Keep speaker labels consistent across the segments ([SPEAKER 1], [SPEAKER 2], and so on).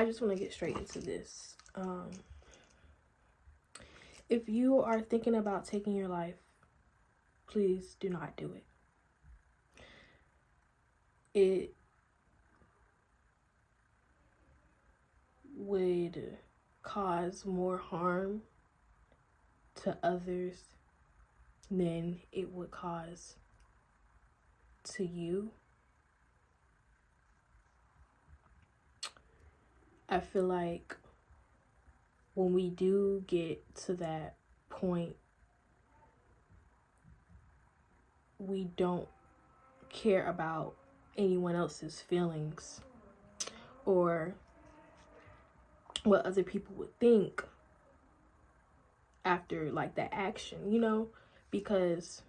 [SPEAKER 1] I just want to get straight into this. If you are thinking about taking your life, please do not do it. It would cause more harm to others than it would cause to you. I feel like when we do get to that point, we don't care about anyone else's feelings or what other people would think after like that action, you know, because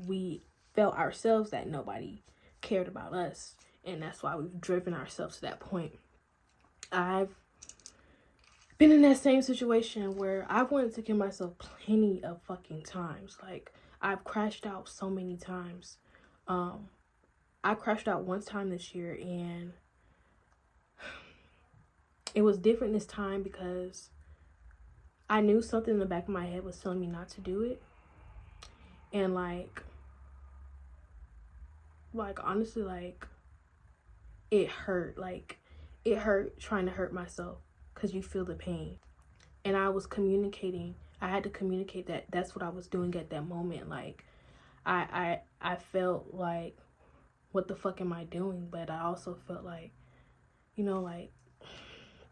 [SPEAKER 1] we felt ourselves that nobody cared about us, and that's why we've driven ourselves to that point. I've been in that same situation where I've wanted to kill myself plenty of fucking times. Like, I've crashed out so many times. I crashed out one time this year, and it was different this time because I knew something in the back of my head was telling me not to do it. And like honestly, like, it hurt. Like, it hurt trying to hurt myself because you feel the pain. And I was communicating. I had to communicate that that's what I was doing at that moment. Like, I felt like, what the fuck am I doing? But I also felt like, you know, like,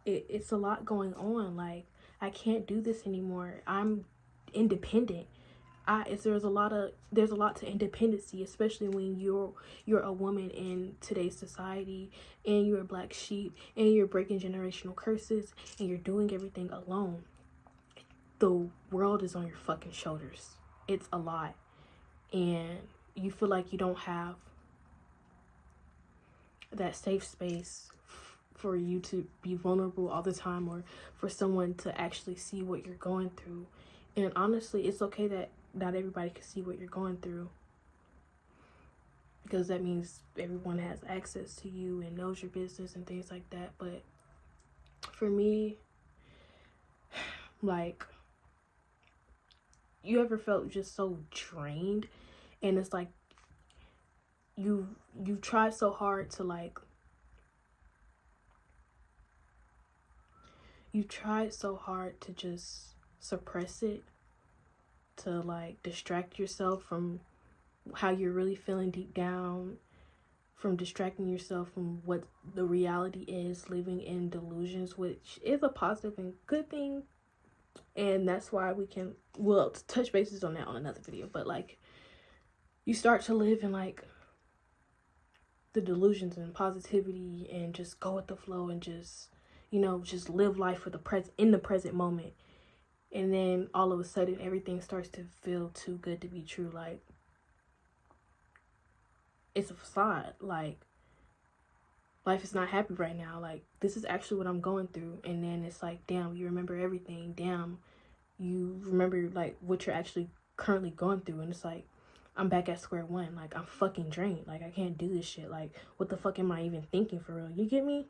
[SPEAKER 1] it's a lot going on. Like, I can't do this anymore. I'm independent. There's a lot to independency, especially when you're a woman in today's society, and you're a black sheep, and you're breaking generational curses, and you're doing everything alone. The world is on your fucking shoulders. It's a lot, and you feel like you don't have that safe space for you to be vulnerable all the time, or for someone to actually see what you're going through. And honestly, it's okay that not everybody can see what you're going through, because that means everyone has access to you and knows your business and things like that. But for me, like, you ever felt just so drained, and it's like you tried so hard to like, you tried so hard to just suppress it, to like distract yourself from how you're really feeling deep down, from distracting yourself from what the reality is, living in delusions, which is a positive and good thing. And that's why we'll touch bases on that on another video. But like, you start to live in like the delusions and positivity, and just go with the flow, and just, you know, just live life for in the present moment. And then all of a sudden, everything starts to feel too good to be true. Like, it's a facade. Like, life is not happy right now. Like, this is actually what I'm going through. And then it's like, damn, you remember everything. Damn, you remember like what you're actually currently going through. And it's like, I'm back at square one. Like, I'm fucking drained. Like, I can't do this shit. Like, what the fuck am I even thinking for real? You get me?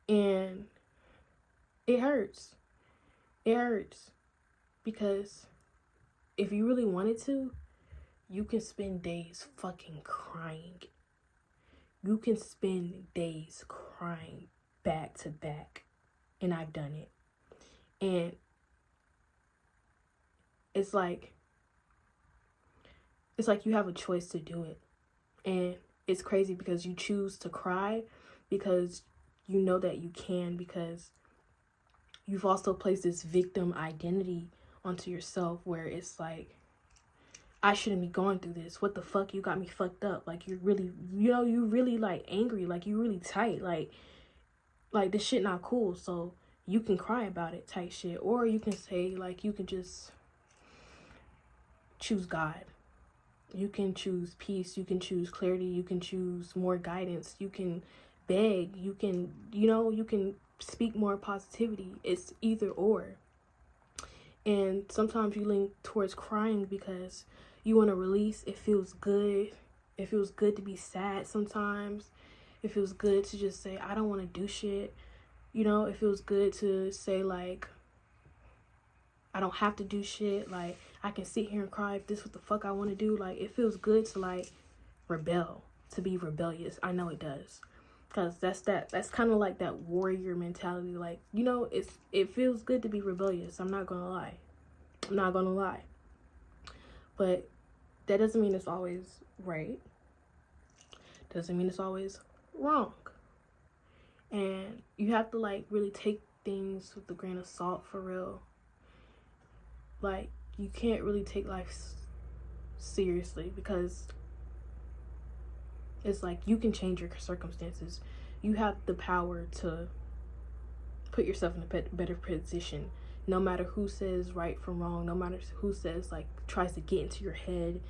[SPEAKER 1] And it hurts. It hurts because if you really wanted to, you can spend days fucking crying. You can spend days crying back to back. And I've done it. And it's like you have a choice to do it. And it's crazy because you choose to cry because you know that you can, because you've also placed this victim identity onto yourself, where it's like, I shouldn't be going through this. What the fuck? You got me fucked up. Like, you're really, you know, you really like angry. Like, you really tight. Like this shit not cool. So you can cry about it type shit. Or you can say, like, you can just choose God. You can choose peace. You can choose clarity. You can choose more guidance. You can beg. You can, you know, you can speak more positivity. It's either or. And sometimes you lean towards crying because you want to release. It feels good. It feels good to be sad sometimes. It feels good to just say, I don't want to do shit. You know, it feels good to say, like, I don't have to do shit. Like, I can sit here and cry if this is what the fuck I want to do. Like, it feels good to, like, rebel, to be rebellious. I know it does. Because that's kind of like that warrior mentality. Like, you know, it feels good to be rebellious. I'm not going to lie. I'm not going to lie. But that doesn't mean it's always right. Doesn't mean it's always wrong. And you have to, like, really take things with a grain of salt, for real. Like, you can't really take life seriously, because it's like, you can change your circumstances. You have the power to put yourself in a better position. No matter who says right from wrong, no matter who says, like, tries to get into your head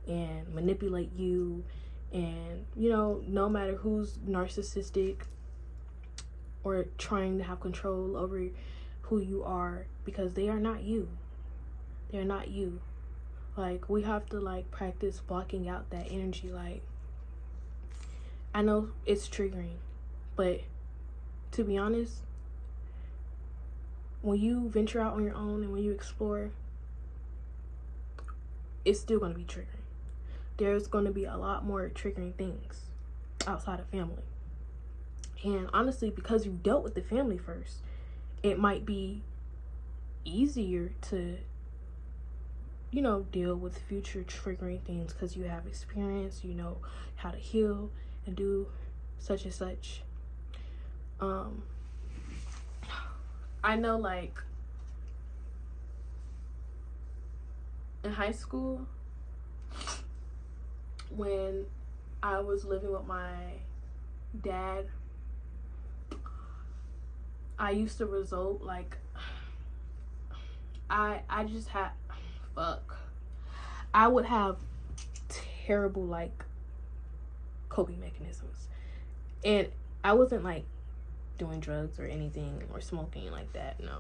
[SPEAKER 1] and manipulate you, and, you know, no matter who's narcissistic or trying to have control over who you are, because they are not you. They're not you. Like, we have to, like, practice blocking out that energy. Like, I know it's triggering, but to be honest, when you venture out on your own and when you explore, it's still going to be triggering. There's going to be a lot more triggering things outside of family. And honestly, because you dealt with the family first, it might be easier to, you know, deal with future triggering things, because you have experience, you know how to heal and do such and such. I know, like, in high school, when I was living with my dad, I used to result, like, I just had, I would have terrible, like, coping mechanisms. And I wasn't, like, doing drugs or anything or smoking like that, no.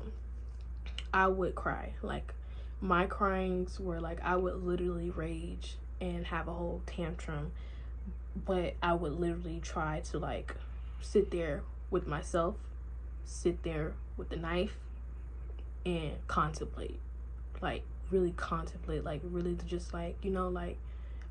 [SPEAKER 1] I would cry. Like, my cryings were, like, I would literally rage and have a whole tantrum, but I would literally try to, like, sit there with myself, sit there with the knife, and contemplate. Like, really contemplate. Like, really just, like, you know, like,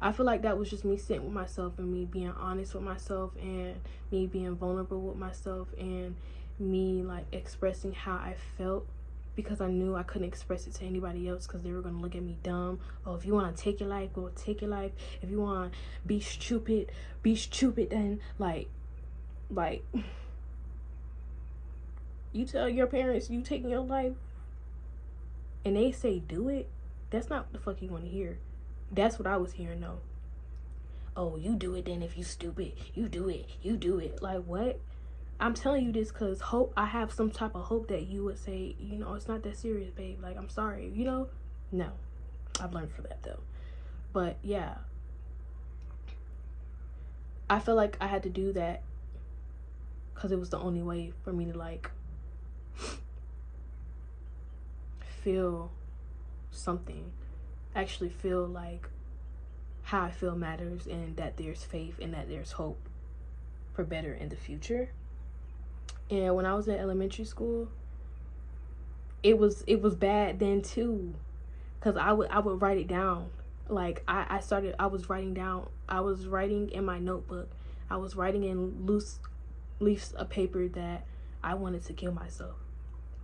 [SPEAKER 1] I feel like that was just me sitting with myself and me being honest with myself and me being vulnerable with myself and me, like, expressing how I felt, because I knew I couldn't express it to anybody else, because they were going to look at me dumb. Oh, if you want to take your life, go take your life. If you want to be stupid then. Like, you tell your parents you taking your life and they say do it, that's not what the fuck you want to hear. That's what I was hearing, though. Oh, you do it then if you stupid. You do it. Like, what? I'm telling you this because I have some type of hope that you would say, you know, it's not that serious, babe. Like, I'm sorry, you know? No. I've learned from that, though. But, yeah. I feel like I had to do that because it was the only way for me to, like, feel something. Actually feel like how I feel matters, and that there's faith and that there's hope for better in the future. And when I was in elementary school, it was bad then too, because I would write it down. Like, I was writing in my notebook. I was writing in loose leaves of paper that I wanted to kill myself.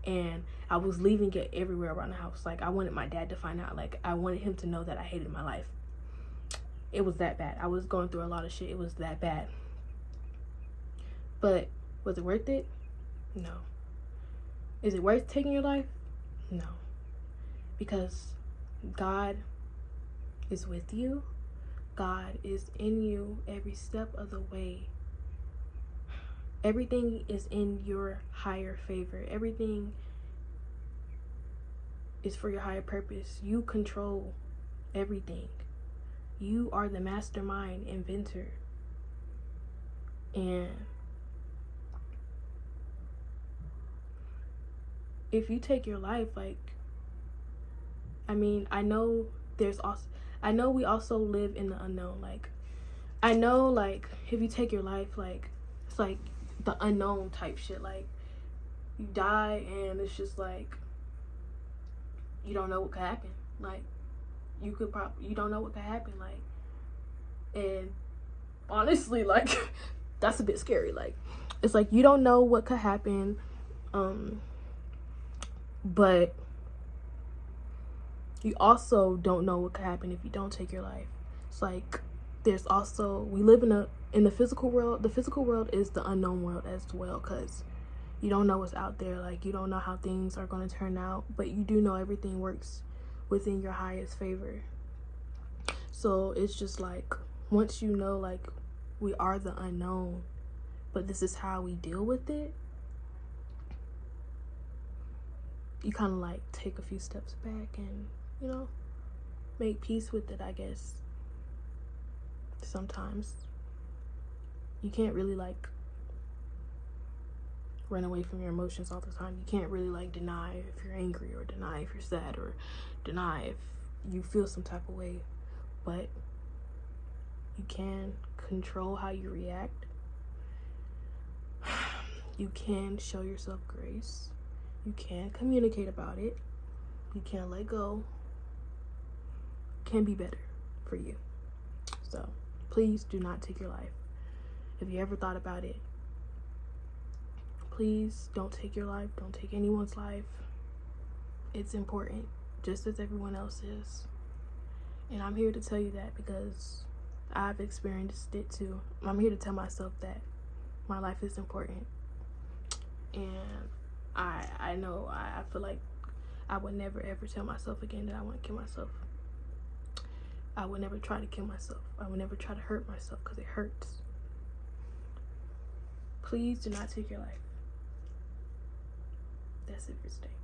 [SPEAKER 1] And I was leaving it everywhere around the house. Like, I wanted my dad to find out. Like, I wanted him to know that I hated my life. It was that bad. I was going through a lot of shit. It was that bad. But was it worth it? No. Is it worth taking your life? No. Because God is with you. God is in you every step of the way. Everything is in your higher favor. Everything is for your higher purpose. You control everything. You are the mastermind inventor. And if you take your life, like, I mean, I know we also live in the unknown. Like, I know, like, if you take your life, like, It's like the unknown type shit. Like, you die and it's just like, you don't know what could happen. Like, you don't know what could happen. Like, and honestly, like, that's a bit scary. Like, it's like, you don't know what could happen, but you also don't know what could happen if you don't take your life. It's like, there's also, we live in the physical world. The physical world is the unknown world as well, because you don't know what's out there. Like, you don't know how things are going to turn out, but you do know everything works within your highest favor. So it's just like, once you know, like, we are the unknown, but this is how we deal with it, you kind of like take a few steps back and, you know, make peace with it, I guess. Sometimes you can't really like run away from your emotions all the time. You can't really like deny if you're angry, or deny if you're sad, or deny if you feel some type of way, but you can control how you react. You can show yourself grace. You can communicate about it. You can let go. It can be better for you. So please do not take your life. If you ever thought about it, please don't take your life. Don't take anyone's life. It's important, just as everyone else is. And I'm here to tell you that because I've experienced it too. I'm here to tell myself that my life is important. And I know, I feel like I would never ever tell myself again that I want to kill myself. I would never try to kill myself. I would never try to hurt myself, because it hurts. Please do not take your life. That's it for today.